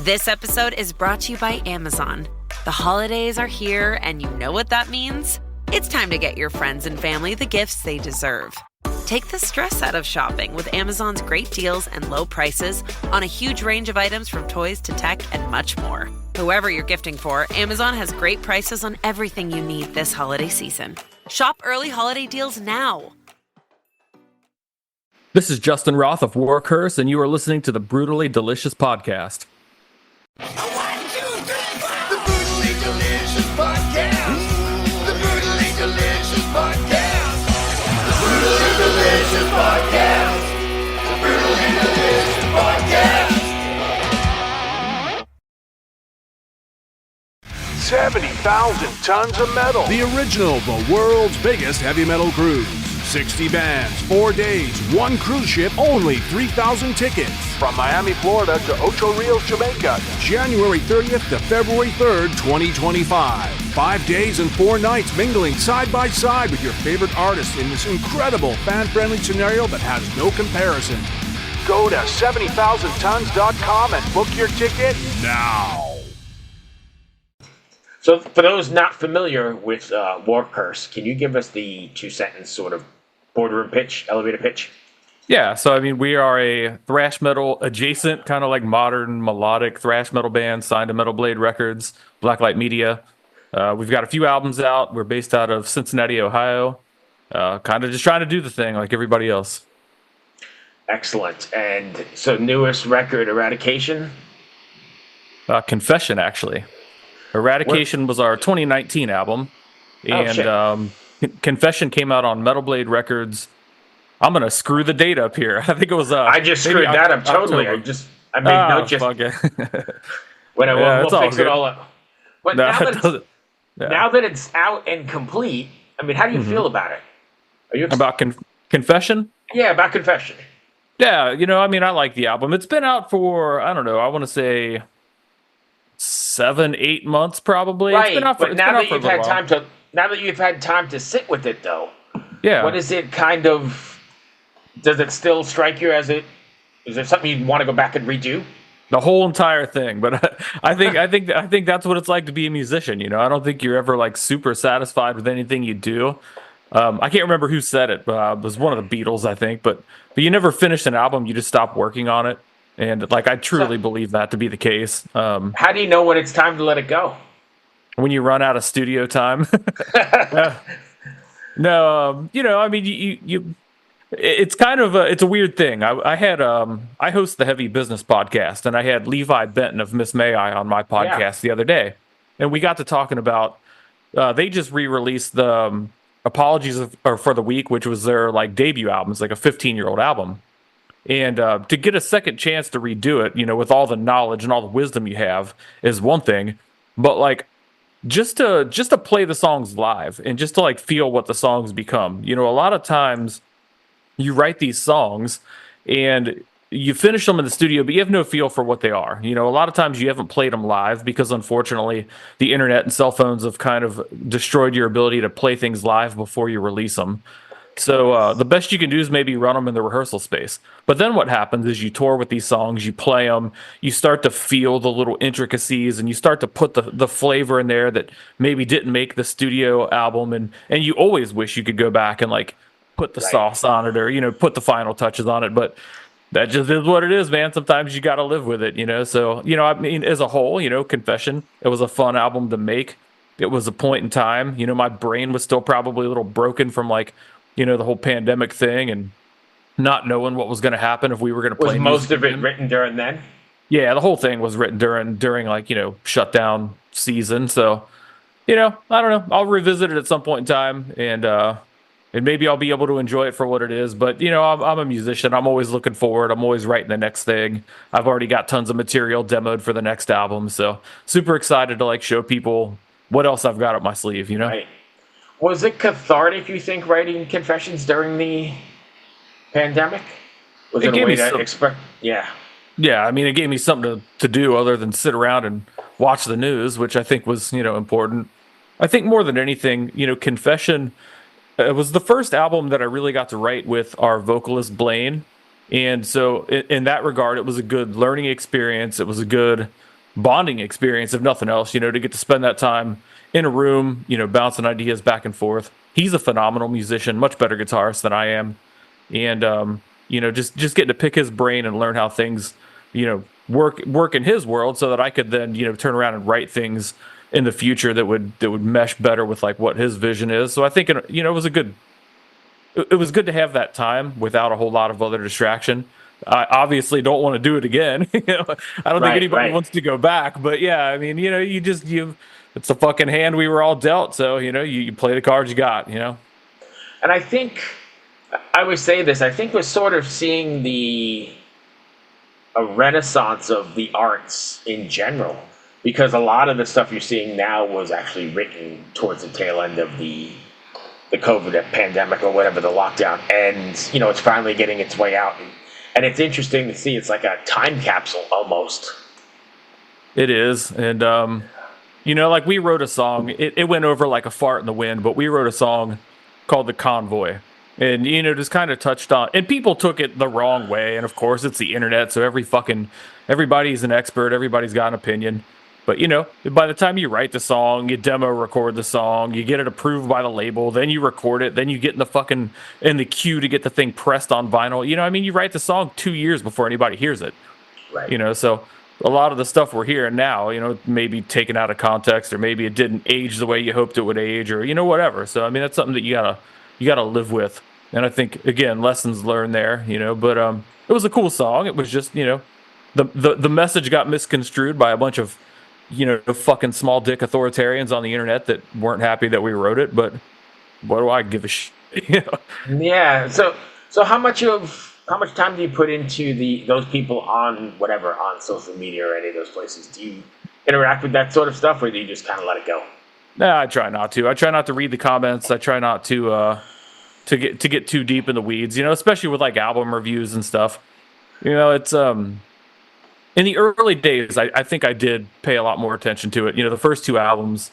This episode is brought to you by Amazon. The holidays are here, and you know what that means? It's time to get your friends and family the gifts they deserve. Take the stress out of shopping with Amazon's great deals and low prices on a huge range of items from toys to tech and much more. Whoever you're gifting for, Amazon has great prices on everything you need this holiday season. Shop early holiday deals now. This is Justin Roth of War Curse, and you are listening to the Brutally Delicious Podcast. The Brutally Delicious Podcast. The Brutally Delicious Podcast. The Brutally Delicious Podcast. The Brutally Delicious Podcast. 70,000 tons of metal. The original, the world's biggest heavy metal cruise. 60 bands, 4 days, one cruise ship, only 3,000 tickets. From Miami, Florida to Ocho Rios, Jamaica. January 30th to February 3rd, 2025. 5 days and 4 nights mingling side by side with your favorite artists in this incredible fan-friendly scenario that has no comparison. Go to 70,000tons.com and book your ticket now. So, for those not familiar with Warcurse, can you give us the 2-sentence sort of boardroom pitch, elevator pitch? Yeah, so I mean, we are a thrash metal adjacent, kind of like modern melodic thrash metal band signed to Metal Blade Records, Blacklight Media. We've got a few albums out. We're based out of Cincinnati, Ohio. Kind of just trying to do the thing like everybody else. Excellent. And so, newest record, Eradication? Confession, actually. Eradication was our 2019 album, and Confession came out on Metal Blade Records. I'm gonna screw the date up here. I think it was. I just screwed that up totally. October. I made no just. We'll fix it all up. But now that it's out and complete, I mean, how do you feel about it? Are you about Confession? Yeah, about Confession. Yeah, I mean, I like the album. It's been out for I want to say 7-8 months probably. Right, it's been out for, but now that you've had time to sit with it, though, yeah. What is it kind of? Does it still strike you as it? Is there something you'd want to go back and redo? The whole entire thing, but I think that's what it's like to be a musician. I don't think you're ever like super satisfied with anything you do. I can't remember who said it, but it was one of the Beatles, I think. But you never finish an album; you just stop working on it. And like I truly believe that to be the case. How do you know when it's time to let it go? When you run out of studio time. No, I mean you. It's kind of it's a weird thing. I host the Heavy Business podcast, and I had Levi Benton of Miss May I on my podcast the other day, and we got to talking about they just re-released the Apologies for the Week, which was their like debut album. It's like a 15-year-old album. And to get a second chance to redo it, with all the knowledge and all the wisdom you have is one thing, but like just to play the songs live and just to like feel what the songs become. A lot of times you write these songs and you finish them in the studio, but you have no feel for what they are. A lot of times you haven't played them live because unfortunately the internet and cell phones have kind of destroyed your ability to play things live before you release them. So the best you can do is maybe run them in the rehearsal space. But then what happens is you tour with these songs, you play them, you start to feel the little intricacies, and you start to put the flavor in there that maybe didn't make the studio album. And you always wish you could go back and like put the sauce on it or, put the final touches on it. But that just is what it is, man. Sometimes you got to live with it, So, I mean, as a whole, Confession, it was a fun album to make. It was a point in time. My brain was still probably a little broken from like, the whole pandemic thing and not knowing what was going to happen if we were going to play. Was most of it written during then? Yeah, the whole thing was written during like, shutdown season. So, I don't know. I'll revisit it at some point in time and maybe I'll be able to enjoy it for what it is. But, I'm a musician. I'm always looking forward. I'm always writing the next thing. I've already got tons of material demoed for the next album. So super excited to like show people what else I've got up my sleeve, Right. Was it cathartic, you think, writing Confessions during the pandemic? Was it a way to express? Yeah. Yeah, I mean, it gave me something to do other than sit around and watch the news, which I think was, important. I think more than anything, Confession, it was the first album that I really got to write with our vocalist, Blaine. And so in that regard, it was a good learning experience. It was a good bonding experience, if nothing else, to get to spend that time in a room, bouncing ideas back and forth. He's a phenomenal musician, much better guitarist than I am. And, just getting to pick his brain and learn how things, work in his world so that I could then, turn around and write things in the future that would mesh better with like what his vision is. So I think, it was good to have that time without a whole lot of other distraction. I obviously don't want to do it again. I don't think anybody wants to go back, but yeah, I mean, it's the fucking hand we were all dealt. So, you play the cards you got, And I think, I would say this, I think we're sort of seeing a renaissance of the arts in general, because a lot of the stuff you're seeing now was actually written towards the tail end of the COVID pandemic or whatever, the lockdown. And, it's finally getting its way out. And it's interesting to see. It's like a time capsule almost. It is. And, like we wrote a song. It went over like a fart in the wind, but we wrote a song called The Convoy. And, just kind of touched on. And people took it the wrong way. And, of course, it's the internet. So everybody's an expert. Everybody's got an opinion. But, by the time you write the song, you demo record the song, you get it approved by the label, then you record it, then you get in the queue to get the thing pressed on vinyl. You write the song 2 years before anybody hears it. Right. So a lot of the stuff we're hearing now, maybe taken out of context, or maybe it didn't age the way you hoped it would age, or, whatever. So, I mean, that's something that you gotta live with. And I think, again, lessons learned there, but it was a cool song. It was just, the message got misconstrued by a bunch of fucking small dick authoritarians on the internet that weren't happy that we wrote it, but what do I give a shit? Yeah. So how much time do you put into those people on social media or any of those places? Do you interact with that sort of stuff, or do you just kind of let it go? Nah, I try not to. I try not to read the comments. I try not to get too deep in the weeds, especially with like album reviews and stuff. It's in the early days, I think I did pay a lot more attention to it. The first two albums,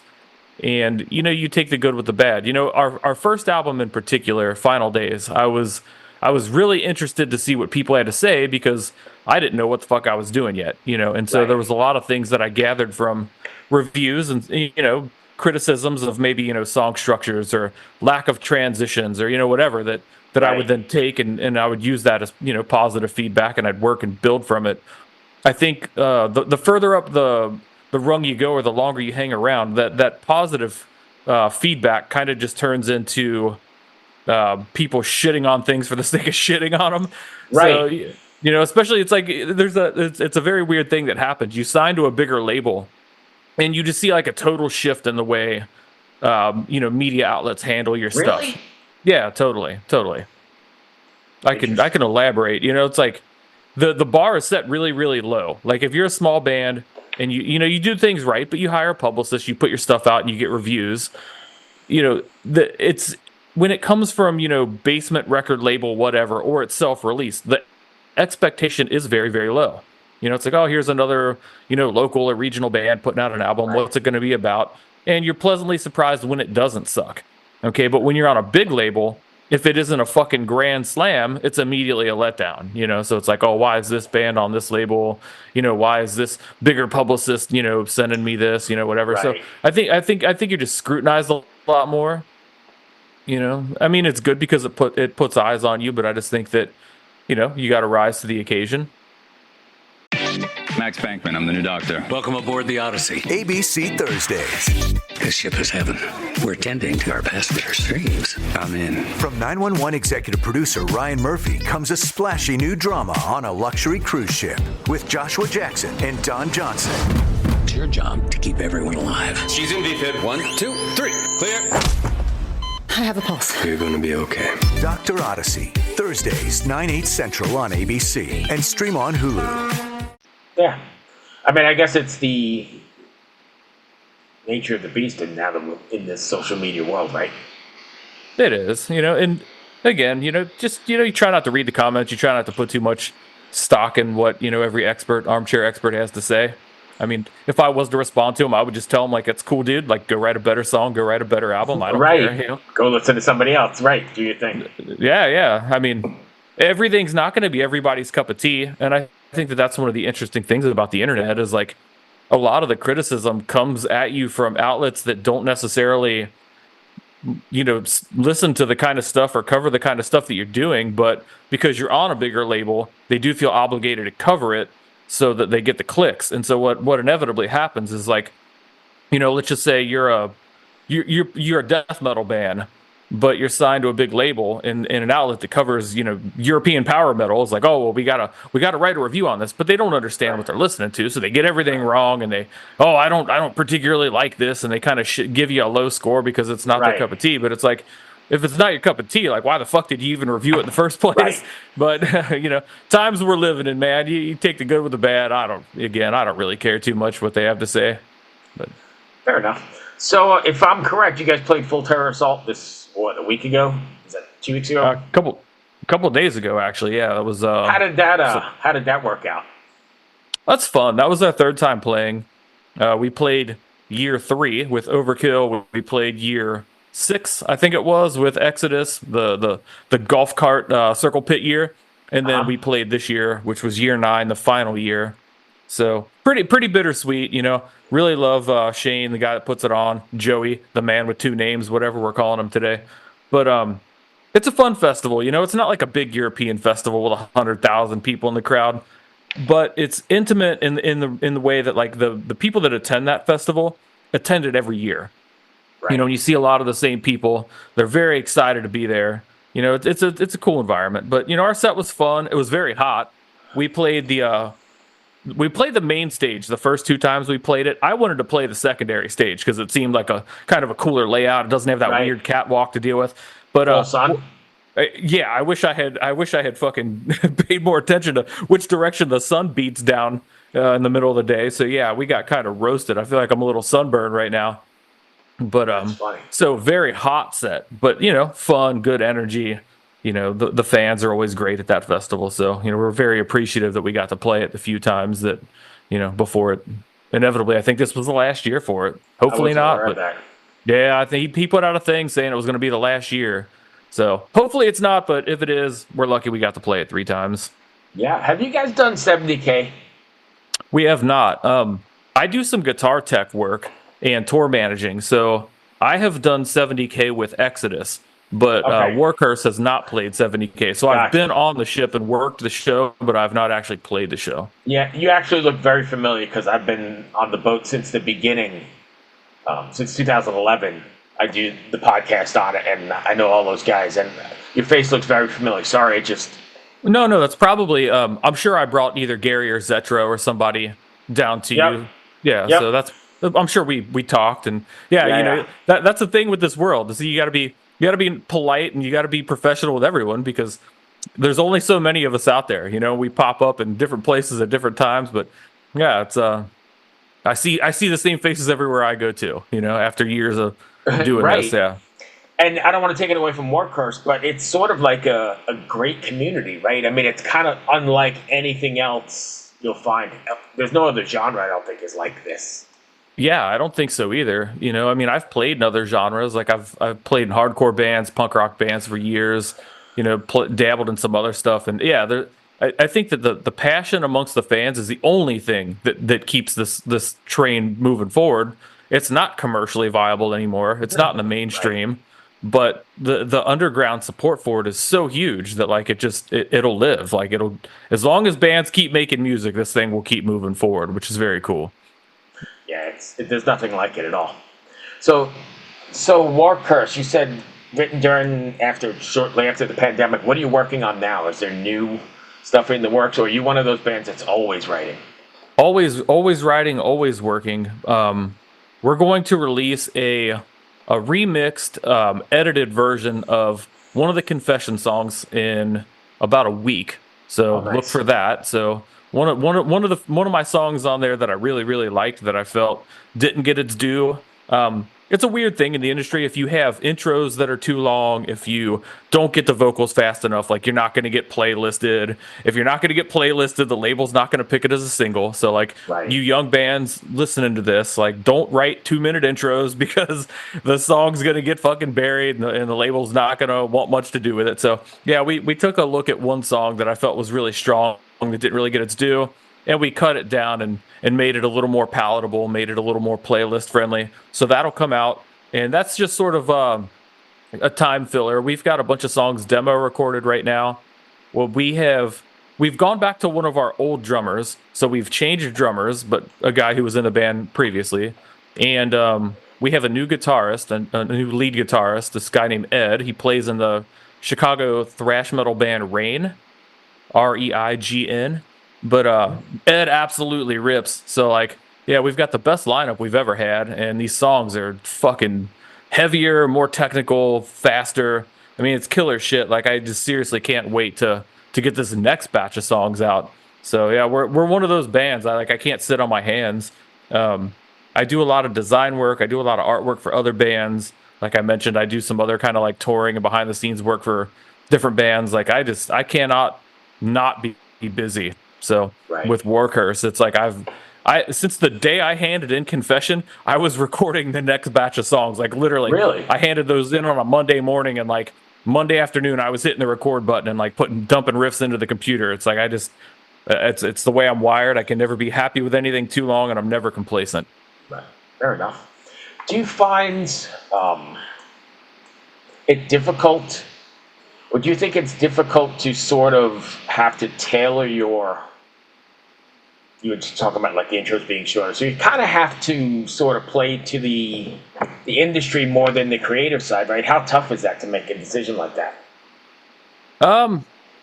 and you take the good with the bad. Our first album in particular, Final Days, I was really interested to see what people had to say, because I didn't know what the fuck I was doing yet. And so there was a lot of things that I gathered from reviews and criticisms of maybe song structures or lack of transitions or whatever that I would then take and I would use that as positive feedback, and I'd work and build from it. I think the further up the rung you go, or the longer you hang around, that positive feedback kind of just turns into people shitting on things for the sake of shitting on them. Right. So, especially it's like it's a very weird thing that happens. You sign to a bigger label, and you just see like a total shift in the way media outlets handle your stuff. Really? Yeah, totally. I can elaborate. It's like the bar is set really, really low. Like if you're a small band and you do things right, but you hire a publicist, you put your stuff out and you get reviews. It's when it comes from basement record label, whatever, or it's self-released, the expectation is very, very low. It's like, oh, here's another local or regional band putting out an album. Right. What's it going to be about? And you're pleasantly surprised when it doesn't suck. Okay, but when you're on a big label, if it isn't a fucking grand slam, it's immediately a letdown, So it's like, oh, why is this band on this label? Why is this bigger publicist, sending me this, whatever. Right. So I think you're just scrutinized a lot more. I mean, it's good because it puts eyes on you, but I just think that, you got to rise to the occasion. Max Bankman, I'm the new doctor. Welcome aboard the Odyssey. ABC Thursdays. This ship is heaven. We're tending to our passengers' dreams. I'm in. From 911 executive producer Ryan Murphy comes a splashy new drama on a luxury cruise ship with Joshua Jackson and Don Johnson. It's your job to keep everyone alive. She's in VFib. 1, 2, 3. Clear. I have a pulse. You're going to be okay. Dr. Odyssey. Thursdays, 9/8 Central on ABC. And stream on Hulu. Yeah. I mean, I guess it's the nature of the beast in this social media world, right? It is, and again, just, you try not to read the comments. You try not to put too much stock in what, every armchair expert has to say. I mean, if I was to respond to him, I would just tell him, like, it's cool, dude. Like, go write a better song, go write a better album. I don't care. Go listen to somebody else. Right. Do your thing. Yeah. I mean, everything's not going to be everybody's cup of tea. And I think that that's one of the interesting things about the internet is, like, a lot of the criticism comes at you from outlets that don't necessarily, listen to the kind of stuff or cover the kind of stuff that you're doing, but because you're on a bigger label, they do feel obligated to cover it so that they get the clicks. And so what inevitably happens is, like, let's just say you're a death metal band, but you're signed to a big label in an outlet that covers, European power metal. It's like, oh, well, we gotta write a review on this, but they don't understand what they're listening to, so they get everything wrong, and I don't particularly like this, and they kind of give you a low score because it's not their cup of tea. But it's like, if it's not your cup of tea, like, why the fuck did you even review it in the first place? But times we're living in, man. You take the good with the bad. I don't really care too much what they have to say. But fair enough. So, if I'm correct, you guys played Full Terror Assault a week ago? Is that 2 weeks ago? A couple of days ago, actually. Yeah, that was. How did that work out? That's fun. That was our third time playing. We played year 3 with Overkill. We played year 6, I think it was, with Exodus, the golf cart circle pit year, and then we played this year, which was year 9, the final year. So pretty bittersweet, Really love Shane, the guy that puts it on, Joey, the man with 2 names, whatever we're calling him today. But it's a fun festival, It's not like a big European festival with 100,000 people in the crowd, but it's intimate in the way that, like, the people that attend that festival attend it every year. Right. And you see a lot of the same people. They're very excited to be there. It's a cool environment. But our set was fun. It was very hot. We played the main stage the first 2 times we played it. I wanted to play the secondary stage because it seemed like a kind of a cooler layout. It doesn't have that weird catwalk to deal with. But yeah, I wish I had fucking paid more attention to which direction the sun beats down in the middle of the day. So yeah, we got kind of roasted. I feel like I'm a little sunburned right now. But so very hot set, but fun, good energy. The fans are always great at that festival. So, we're very appreciative that we got to play it the few times that, before it. Inevitably, I think this was the last year for it. Hopefully not. But yeah, I think he put out a thing saying it was going to be the last year. So hopefully it's not. But if it is, we're lucky we got to play it 3 times. Yeah. Have you guys done 70K? We have not. I do some guitar tech work and tour managing. So I have done 70K with Exodus. But Warcurse has not played 70K. So I've been on the ship and worked the show, but I've not actually played the show. Yeah, you actually look very familiar because I've been on the boat since the beginning. Since 2011, I do the podcast on it, and I know all those guys. And your face looks very familiar. Sorry, No, that's probably... I'm sure I brought either Gary or Zetro or somebody down to you. Yeah, so that's... I'm sure we talked, and that's the thing with this world. Is you got to be polite and you got to be professional with everyone because there's only so many of us out there. We pop up in different places at different times, but yeah, it's I see the same faces everywhere I go to. After years of doing this, yeah. And I don't want to take it away from Warcurse, but it's sort of like a great community, right? I mean, it's kind of unlike anything else you'll find. There's no other genre I don't think is like this. Yeah, I don't think so either. I mean, I've played in other genres. Like I've played in hardcore bands, punk rock bands for years. Dabbled in some other stuff, and yeah, I think that the passion amongst the fans is the only thing that keeps this train moving forward. It's not commercially viable anymore. It's not in the mainstream, but the underground support for it is so huge that like it'll live. Like as long as bands keep making music, this thing will keep moving forward, which is very cool. Yeah, there's nothing like it at all. So Warcurse, you said written shortly after the pandemic. What are you working on now? Is there new stuff in the works, or are you one of those bands that's always writing? Always writing, always working. We're going to release a remixed, edited version of one of the Confession songs in about a week. So look for that. So. One of my songs on there that I really, really liked that I felt didn't get its due. It's a weird thing in the industry. If you have intros that are too long, if you don't get the vocals fast enough, like you're not going to get playlisted. If you're not going to get playlisted, the label's not going to pick it as a single. So like you young bands listening to this, like don't write 2-minute intros because the song's going to get fucking buried and the label's not going to want much to do with it. So yeah, we took a look at one song that I felt was really strong that didn't really get its due. and we cut it down and made it a little more palatable, made it a little more playlist friendly. So that'll come out, and that's just sort of a time filler. We've got a bunch of songs demo recorded right now. Well, we've gone back to one of our old drummers, so we've changed drummers, but a guy who was in the band previously, and we have a new guitarist, a new lead guitarist, this guy named Ed. He plays in the Chicago thrash metal band Reign, Reign. But Ed absolutely rips. So like, yeah, we've got the best lineup we've ever had, and these songs are fucking heavier, more technical, faster. I mean, it's killer shit. Like, I just seriously can't wait to get this next batch of songs out. So yeah, we're one of those bands. I can't sit on my hands. I do a lot of design work. I do a lot of artwork for other bands. Like I mentioned, I do some other kind of like touring and behind the scenes work for different bands. Like I cannot not be busy. So with Warcurse, it's like since the day I handed in Confession, I was recording the next batch of songs. Like literally, I handed those in on a Monday morning, and like Monday afternoon, I was hitting the record button and like dumping riffs into the computer. It's like it's the way I'm wired. I can never be happy with anything too long, and I'm never complacent. Right. Fair enough. Do you find it difficult, or do you think it's difficult to sort of have to tailor you were just talking about like the intros being shorter, so you kind of have to sort of play to the industry more than the creative side, right? How tough is that to make a decision like that?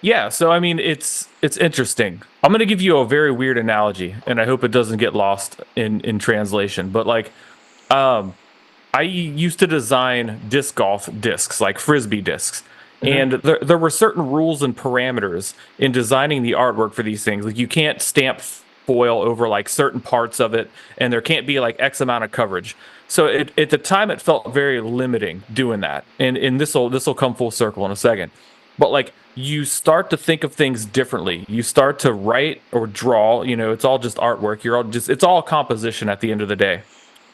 Yeah, so I mean, it's interesting. I'm going to give you a very weird analogy, and I hope it doesn't get lost in translation. But like, I used to design disc golf discs, like Frisbee discs. And there were certain rules and parameters in designing the artwork for these things. Like, you can't stamp foil over like certain parts of it, and there can't be like X amount of coverage. So at the time, it felt very limiting doing that. And this will come full circle in a second. But like, you start to think of things differently. You start to write or draw. You know, it's all just artwork. It's all composition at the end of the day.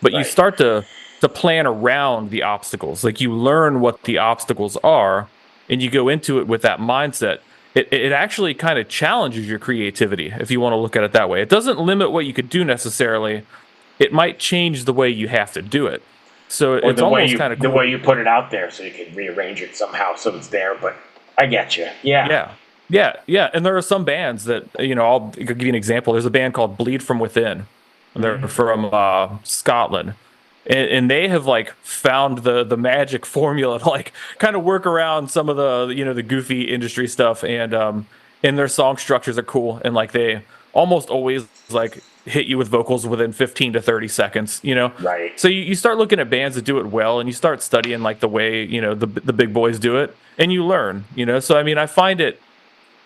But you start to plan around the obstacles. Like, you learn what the obstacles are, and you go into it with that mindset. It actually kind of challenges your creativity, if you want to look at it that way. It doesn't limit what you could do necessarily. It might change the way you have to do it. So it's almost kind of cool. The way you put it out there, so you can rearrange it somehow so it's there. But I get you. Yeah. And there are some bands that, you know, I'll give you an example. There's a band called Bleed From Within. And they're from Scotland. And they have like found the magic formula to like kind of work around some of the, you know, the goofy industry stuff, and their song structures are cool, and like they almost always like hit you with vocals within 15 to 30 seconds, you know? Right. So you start looking at bands that do it well, and you start studying like the way, you know, the big boys do it, and you learn, you know? So I mean, I find it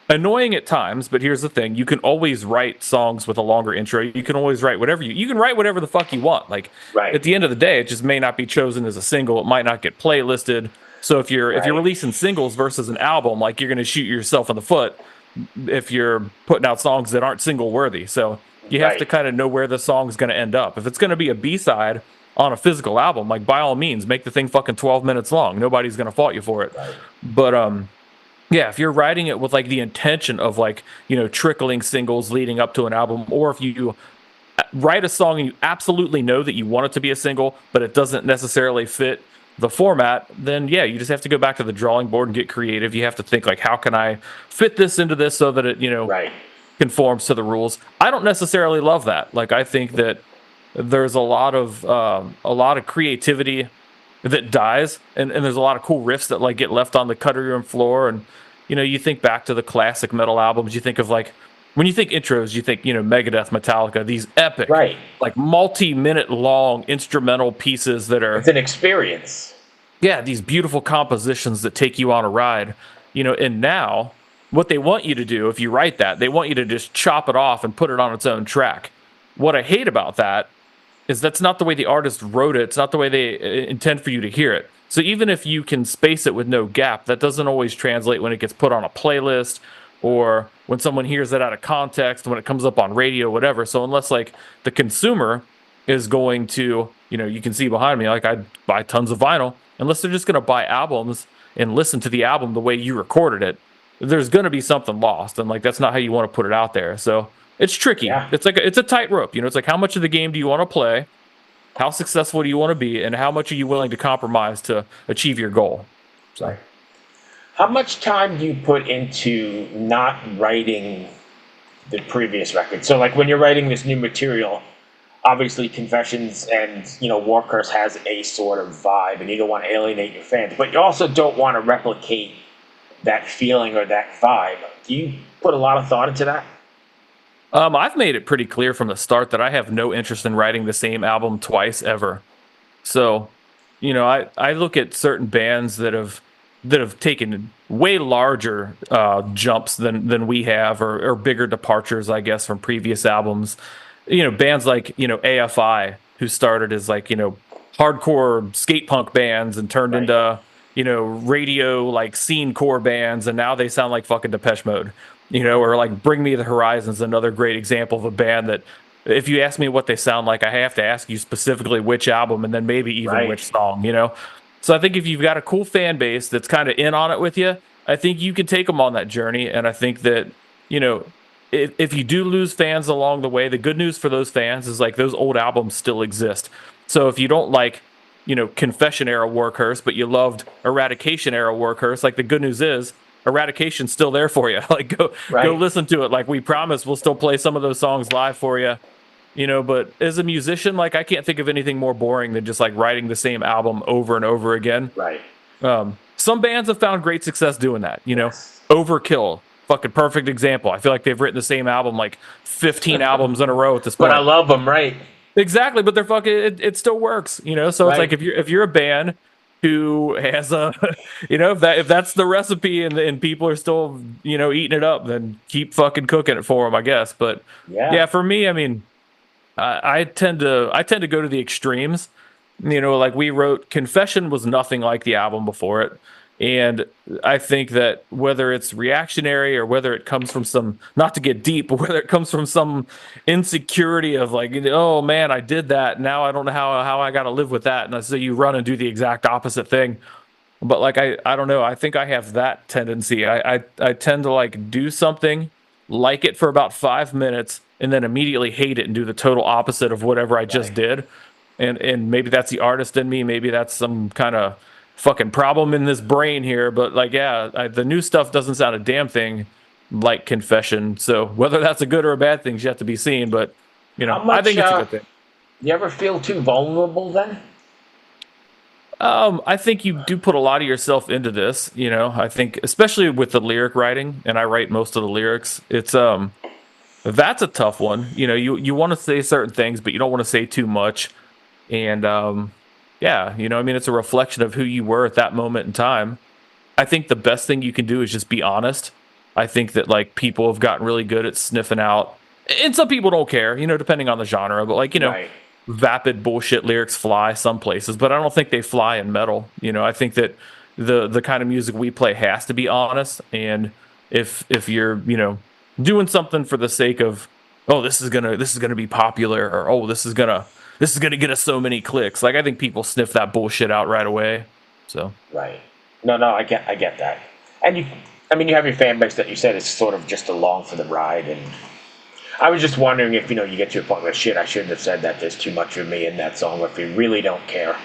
annoying at times, but here's the thing: you can always write songs with a longer intro. You can always write whatever you can write whatever the fuck you want. Like, at the end of the day, it just may not be chosen as a single. It might not get playlisted. So if you're releasing singles versus an album, like, you're going to shoot yourself in the foot if you're putting out songs that aren't single worthy. So you have to kind of know where the song's going to end up. If it's going to be a B-side on a physical album, like, by all means, make the thing fucking 12 minutes long. Nobody's going to fault you for it. But yeah, if you're writing it with like the intention of like, you know, trickling singles leading up to an album, or if you write a song and you absolutely know that you want it to be a single, but it doesn't necessarily fit the format, then yeah, you just have to go back to the drawing board and get creative. You have to think like, how can I fit this into this so that it, you know, conforms to the rules. I don't necessarily love that. Like, I think that there's a lot of creativity that dies, and there's a lot of cool riffs that like get left on the cutting room floor. And you know, you think back to the classic metal albums, you think of like, when you think intros, you think, you know, Megadeth, Metallica, these epic, like multi-minute long instrumental pieces that are, it's an experience. Yeah, these beautiful compositions that take you on a ride, you know. And now what they want you to do, if you write that, they want you to just chop it off and put it on its own track. What I hate about that is that's not the way the artist wrote it. It's not the way they intend for you to hear it. So even if you can space it with no gap, that doesn't always translate when it gets put on a playlist, or when someone hears it out of context, when it comes up on radio, whatever. So unless like the consumer is going to, you know, you can see behind me, like, I buy tons of vinyl, unless they're just going to buy albums and listen to the album the way you recorded it, there's going to be something lost. And like, that's not how you want to put it out there. So It's tricky. Yeah. It's like it's a tightrope. It's like how much of the game do you want to play? How successful do you want to be? And how much are you willing to compromise to achieve your goal? So. Right. How much time do you put into not writing the previous record? So, like, when you're writing this new material, obviously Confessions and, Warcurse has a sort of vibe, and you don't want to alienate your fans, but you also don't want to replicate that feeling or that vibe. Do you put a lot of thought into that? I've made it pretty clear from the start that I have no interest in writing the same album twice ever. So, I look at certain bands that have taken way larger jumps than we have, or bigger departures, I guess, from previous albums. Bands like AFI, who started as like hardcore skate punk bands and turned into radio like scene core bands, and now they sound like fucking Depeche Mode. Or like Bring Me the Horizon's another great example of a band that, if you ask me what they sound like, I have to ask you specifically which album and then maybe even which song. So I think if you've got a cool fan base that's kind of in on it with you, I think you can take them on that journey. And I think that, if you do lose fans along the way, the good news for those fans is like those old albums still exist. So if you don't like, Confession era Warcurse, but you loved Eradication era Warcurse, like the good news is Eradication's still there for you. Like go listen to it. Like we promise, we'll still play some of those songs live for you. But as a musician, like I can't think of anything more boring than just like writing the same album over and over again. Right. Some bands have found great success doing that. Overkill, fucking perfect example. I feel like they've written the same album like 15 albums in a row at this point. But I love them, right? Exactly, but they're fucking. It still works, So it's like if you're a band who has a, if that's the recipe and people are still eating it up, then keep fucking cooking it for them, I guess. But yeah, for me, I mean, I tend to go to the extremes. Like we wrote, Confession was nothing like the album before it. And I think that whether it's reactionary or whether it comes from some, not to get deep, but whether it comes from some insecurity of like, oh man, I did that. Now I don't know how I got to live with that. And so you run and do the exact opposite thing. But like, I don't know. I think I have that tendency. I tend to like do something, like it for about 5 minutes, and then immediately hate it and do the total opposite of whatever I just did. And maybe that's the artist in me. Maybe that's some kind of fucking problem in this brain here. But like, the new stuff doesn't sound a damn thing like Confession. So whether that's a good or a bad thing is yet to be seen. But, I think it's a good thing. You ever feel too vulnerable then? I think you do put a lot of yourself into this, I think, especially with the lyric writing, and I write most of the lyrics. It's, that's a tough one. You want to say certain things, but you don't want to say too much. And, it's a reflection of who you were at that moment in time. I think the best thing you can do is just be honest. I think that like people have gotten really good at sniffing out, and some people don't care, depending on the genre, but like, vapid bullshit lyrics fly some places, but I don't think they fly in metal. I think that the kind of music we play has to be honest. And if you're, doing something for the sake of, oh, this is gonna be popular, or oh, this is gonna get us so many clicks. Like I think people sniff that bullshit out right away. So right. No, I get that. And you have your fan base that you said is sort of just along for the ride. And I was just wondering if, you get to a point where shit, I shouldn't have said that. There's too much of me in that song, or if you really don't care.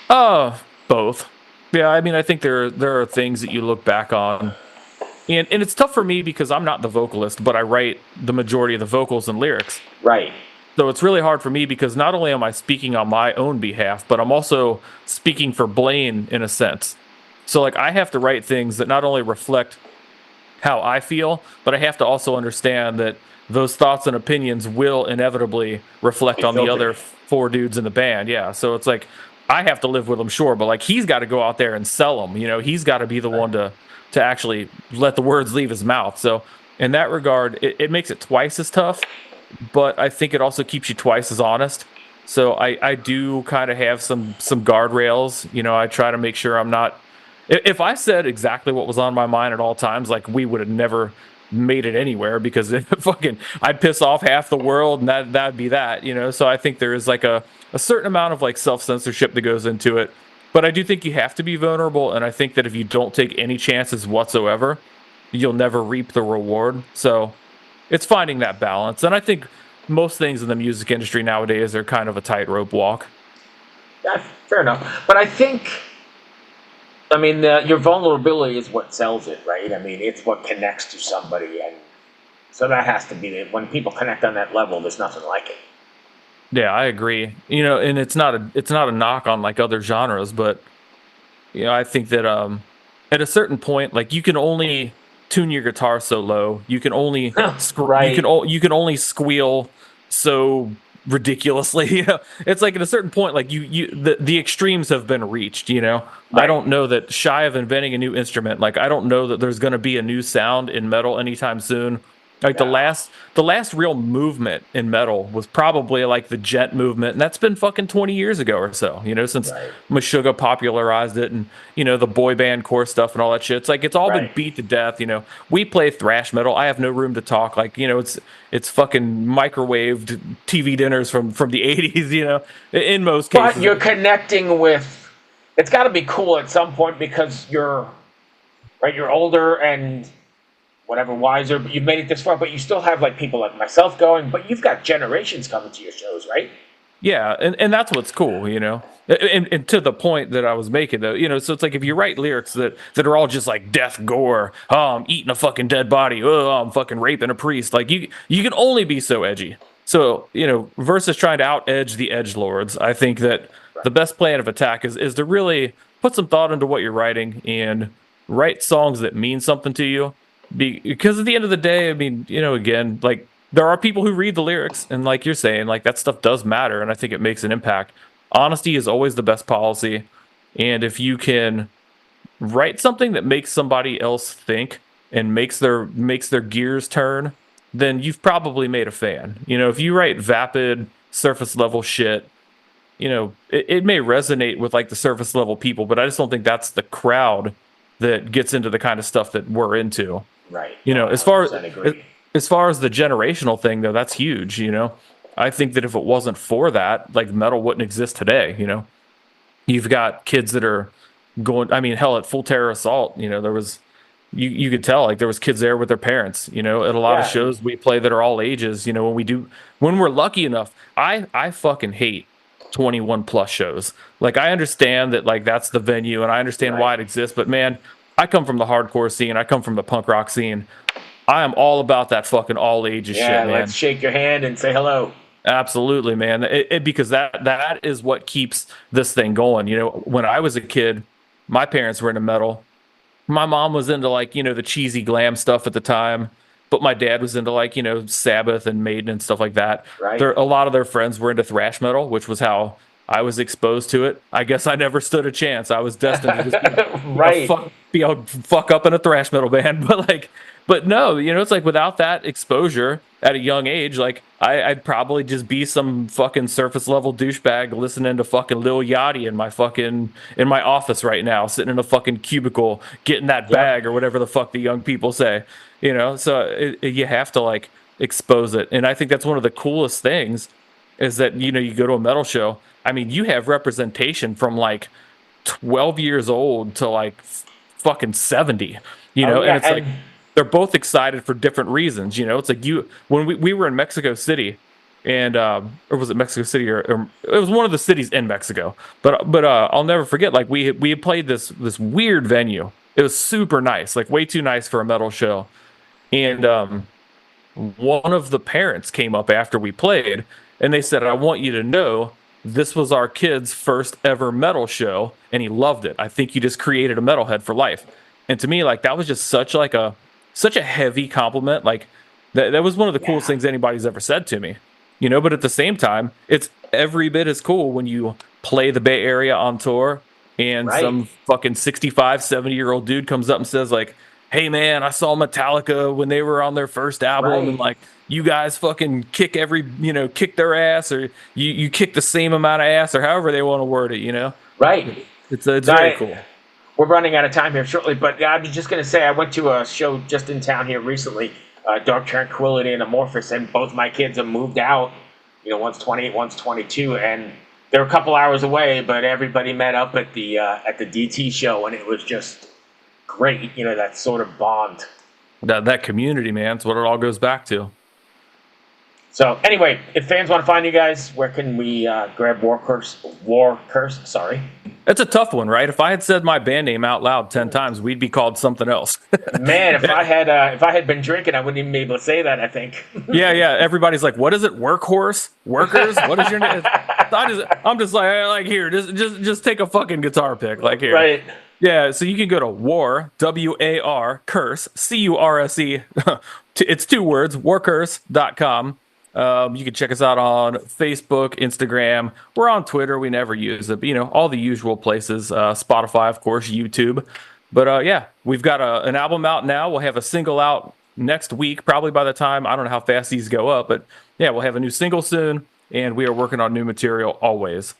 Both. Yeah, I think there are things that you look back on. And it's tough for me because I'm not the vocalist, but I write the majority of the vocals and lyrics. Right. So it's really hard for me because not only am I speaking on my own behalf, but I'm also speaking for Blaine in a sense. So like I have to write things that not only reflect how I feel, but I have to also understand that those thoughts and opinions will inevitably reflect on the other 4 dudes in the band. Yeah. So it's like I have to live with them, sure, but like he's got to go out there and sell them. He's got to be the one to actually let the words leave his mouth. So in that regard, it makes it twice as tough, but I think it also keeps you twice as honest. So I do kind of have some guardrails. I try to make sure I'm not, if I said exactly what was on my mind at all times, like we would have never made it anywhere, because I'd piss off half the world, and that'd be that, So I think there is like a certain amount of like self-censorship that goes into it. But I do think you have to be vulnerable, and I think that if you don't take any chances whatsoever, you'll never reap the reward. So it's finding that balance. And I think most things in the music industry nowadays are kind of a tightrope walk. Yeah, fair enough. But I think, I mean, your vulnerability is what sells it, right? I mean, it's what connects to somebody, and so that has to be it. When people connect on that level, there's nothing like it. Yeah, I agree. And it's not a knock on like other genres, but I think that at a certain point, like you can only tune your guitar so low. You can only Right. you can only squeal so ridiculously. It's like at a certain point, like the extremes have been reached. I Right. don't know that shy of inventing a new instrument. Like I don't know that there's going to be a new sound in metal anytime soon. Like the last real movement in metal was probably like the gent movement, and that's been fucking 20 years ago or so, since Right. Meshuggah popularized it, and the boy band core stuff and all that shit. It's like it's all been Right. beat to death. We play thrash metal. I have no room to talk. Like, it's fucking microwaved TV dinners from the 80s, in most cases. But you're connecting with. It's got to be cool at some point because you're older and whatever, wiser, but you've made it this far, but you still have like people like myself going, but you've got generations coming to your shows, right? Yeah, and that's what's cool, And to the point that I was making, though, so it's like if you write lyrics that are all just like death, gore, oh, I'm eating a fucking dead body, oh, I'm fucking raping a priest, like you can only be so edgy. So, versus trying to out edge the edgelords, I think that the best plan of attack is to really put some thought into what you're writing and write songs that mean something to you. Because at the end of the day, I mean, again, like there are people who read the lyrics, and like you're saying, like that stuff does matter, and I think it makes an impact. Honesty is always the best policy, and if you can write something that makes somebody else think and makes their gears turn, then you've probably made a fan. If you write vapid, surface level shit, it may resonate with like the surface level people, but I just don't think that's the crowd that gets into the kind of stuff that we're into. Right. As far as the generational thing, though, that's huge. I think that if it wasn't for that, like metal wouldn't exist today. You've got kids that are going. I mean, hell, at Full Terror Assault, there was you could tell like there was kids there with their parents. At a lot of shows we play that are all ages. When we're lucky enough, I fucking hate 21 plus shows. Like I understand that like that's the venue and I understand why it exists, but man, I come from the hardcore scene. I come from the punk rock scene. I am all about that fucking all ages shit, man. Let's shake your hand and say hello. Absolutely, man. Because that is what keeps this thing going. When I was a kid, my parents were into metal. My mom was into like, the cheesy glam stuff at the time, but my dad was into like, Sabbath and Maiden and stuff like that. Right. A lot of their friends were into thrash metal, which was how I was exposed to it. I guess I never stood a chance. I was destined to just be a fuck up in a thrash metal band. But no, it's like without that exposure at a young age, like I'd probably just be some fucking surface level douchebag listening to fucking Lil Yachty in my office right now, sitting in a fucking cubicle, getting that bag or whatever the fuck the young people say, So you have to like expose it, and I think that's one of the coolest things is that you go to a metal show. I mean, you have representation from like 12 years old to like fucking 70, and it's like they're both excited for different reasons. It's like when we were in Mexico City, and or was it Mexico City or it was one of the cities in Mexico. But I'll never forget. Like we had played this weird venue. It was super nice, like way too nice for a metal show, and one of the parents came up after we played, and they said, "I want you to know." This was our kid's first ever metal show, and he loved it. I think you just created a metalhead for life. And to me, like that was just such a heavy compliment. Like that was one of the coolest things anybody's ever said to me. But at the same time, it's every bit as cool when you play the Bay Area on tour and some fucking 65, 70-year-old dude comes up and says like, "Hey man, I saw Metallica when they were on their first album, and like you guys fucking kick kick their ass, or you kick the same amount of ass, or however they want to word it, Right. It's very cool. We're running out of time here shortly, but I was just going to say I went to a show just in town here recently, Dark Tranquility and Amorphous, and both my kids have moved out. One's 28, one's 22, and they're a couple hours away, but everybody met up at the DT show, and it was just great. That sort of bond. That community, man, it's what it all goes back to. So anyway, if fans want to find you guys, where can we grab Warcurse? Sorry. It's a tough one, right? If I had said my band name out loud 10 times, we'd be called something else. Man, if I had been drinking, I wouldn't even be able to say that, I think. Yeah. Everybody's like, "What is it? Workhorse? Workers? What is your name?" I'm just like here, just take a fucking guitar pick, like here. Right. Yeah, so you can go to War, W-A-R, Curse, C-U-R-S-E. It's 2 words, warcurse.com. You can check us out on Facebook, Instagram. We're on Twitter. We never use it, but, all the usual places. Spotify, of course, YouTube. But, yeah, we've got an album out now. We'll have a single out next week, probably by the time. I don't know how fast these go up, but, yeah, we'll have a new single soon, and we are working on new material always.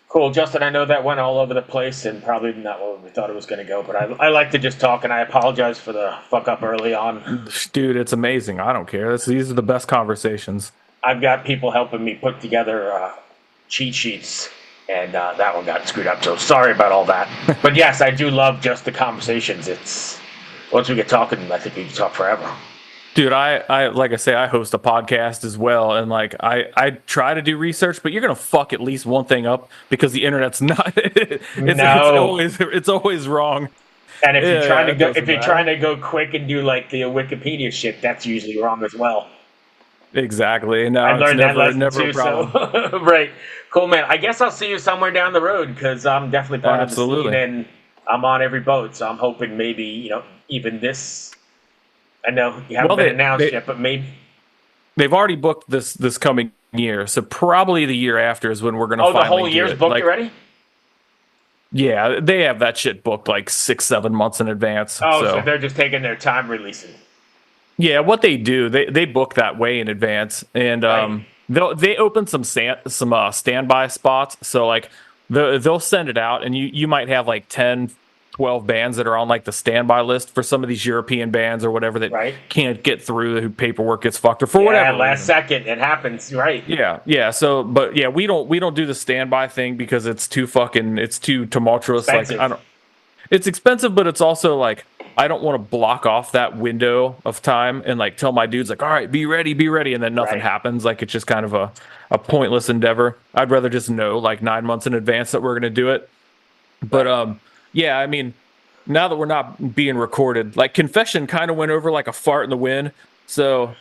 Cool, Justin. I know that went all over the place and probably not where we thought it was going to go, but I like to just talk, and I apologize for the fuck up early on. Dude, it's amazing. I don't care. These are the best conversations. I've got people helping me put together cheat sheets, and that one got screwed up, so sorry about all that. But yes, I do love just the conversations. It's once we get talking, I think we can talk forever. Dude, I like I say, I host a podcast as well, and like I try to do research, but you're gonna fuck at least one thing up because the internet's not. It's always wrong. And if you're trying to go quick and do like the Wikipedia shit, that's usually wrong as well. Exactly. No, I learned that lesson never too. a problem. So right, cool, man. I guess I'll see you somewhere down the road because I'm definitely part of the scene, and I'm on every boat. So I'm hoping maybe even this. I know you haven't been announced yet, but maybe they've already booked this coming year. So probably the year after is when we're going to finally the whole year's booked already? Yeah, they have that shit booked like 6-7 months in advance. Oh, so they're just taking their time releasing. Yeah, what they do, they book that way in advance, and they open some standby spots. So like they'll send it out, and you might have like 10-12 bands that are on like the standby list for some of these European bands or whatever that can't get through, who paperwork gets fucked or for whatever last second it happens, right? Yeah. So, but yeah, we don't do the standby thing because it's too tumultuous. Expensive. Like it's expensive, but it's also like I don't want to block off that window of time and like tell my dudes like, all right, be ready, and then nothing happens. Like it's just kind of a pointless endeavor. I'd rather just know like 9 months in advance that we're gonna do it. But yeah, I mean, now that we're not being recorded, like Confession kind of went over like a fart in the wind. So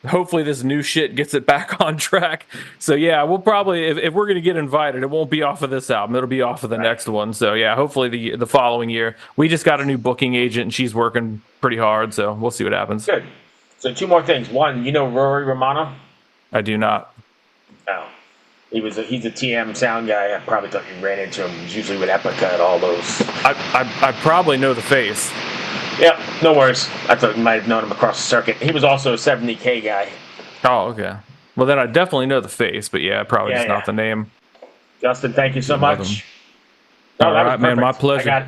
hopefully this new shit gets it back on track. So yeah, we'll probably, if we're going to get invited, it won't be off of this album. It'll be off of the next one. So yeah, hopefully the following year. We just got a new booking agent and she's working pretty hard. So we'll see what happens. Good. So 2 more things. One, Rory Romano? I do not. Oh. He's a TM sound guy. I probably thought you ran into him. He's usually with Epica and all those. I probably know the face. Yeah, no worries. I thought you might have known him across the circuit. He was also a 70K guy. Oh, okay. Well, then I definitely know the face, but yeah, probably just not the name. Justin, thank you so much. All right, man. My pleasure.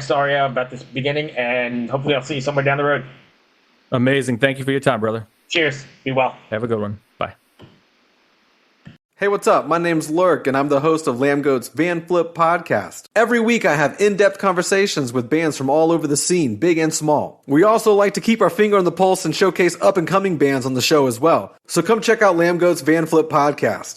Sorry about this beginning, and hopefully I'll see you somewhere down the road. Amazing. Thank you for your time, brother. Cheers. Be well. Have a good one. Bye. Hey, what's up? My name's Lurk, and I'm the host of Lambgoat's Van Flip podcast. Every week I have in-depth conversations with bands from all over the scene, big and small. We also like to keep our finger on the pulse and showcase up-and-coming bands on the show as well. So come check out Lambgoat's Van Flip podcast.